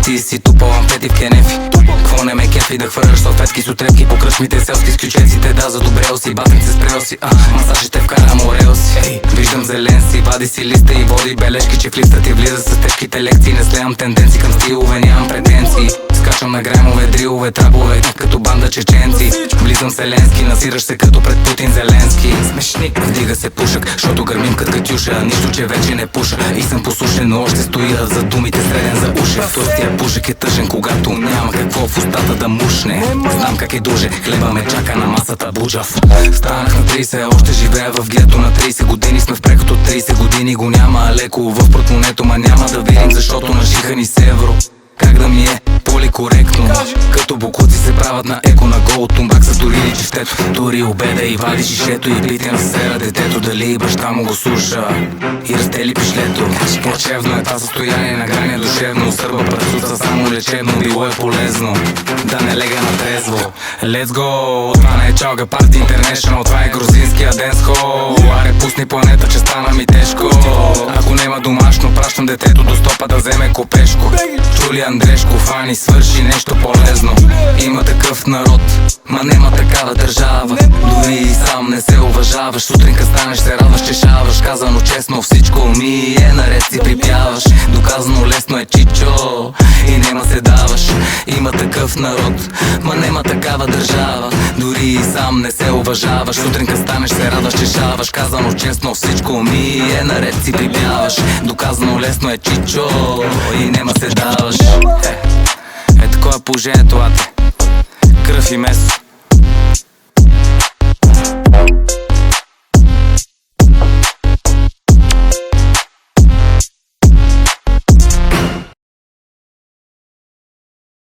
ти си тупа лампети в кенефи. Кво не ме кефи да хвърляш салфетки с отрепки по кръчмите селски с ключеците, да задобрел си, батенце спрел си, масажите вкарам орел си. Виждам зелен си, вади си листа и води бележки, че в листа ти влиза с тежките лекции. Не слеям тенденции към стилове, нямам претенции. Скачам на граймове, дрилове, трапове, като банда чеченци. Влизам вселенски, насираш се като пред Путин Зеленски. Смешник, вдига се пушък, защото гърмим кът катюша. Нищо, че вече не пуша и съм послушен, но още стоя за думите среден за уши. Тостия пушък е тъжен, когато няма какво в устата да мушне. Знам как е дуже, хлеба ме чака на масата буджав. Станах на 30, още живея в гето на 30 години. Сме в преход от 30 години, го няма леко в портмонето, ма няма да видим, защото нажиха ни с евро. Как да ми е поликоректно, като бокуци се правят на еко на гол. Тумбак са турили чифтето, тури обеда и вади шишето и бите на сфера детето. Дали баща му го слуша и разтели пишлето. Плачевно е това състояние на грани душевно. Сърба пръцуца само лечебно, било е полезно да не лега на трезво. Let's go, това не е чалга парти интернешнъл, това е грузинския денсхол. Аре пусни планета, че стана ми тежко. Ако нема домашно, пращам детето до стопа да вземе копешко. Чули Андрешко, фани, свърши нещо полезно. Има такъв народ, ма нема такава държава. Дори и сам не се уважаваш. Сутринка станеш, се радваш, че шаваш. Казано честно, всичко ми е наред, си припяваш. Доказано лесно е чичо и нема се даваш. Има такъв народ, ма нема такава държава. Дори и сам не се уважаваш. Сутринка станеш, се радваш, че шаваш. Казано честно, всичко ми е наред, си припяваш. Доказано лесно е чичо и нема се даваш. Такова е положението, ате. Кръв и месо.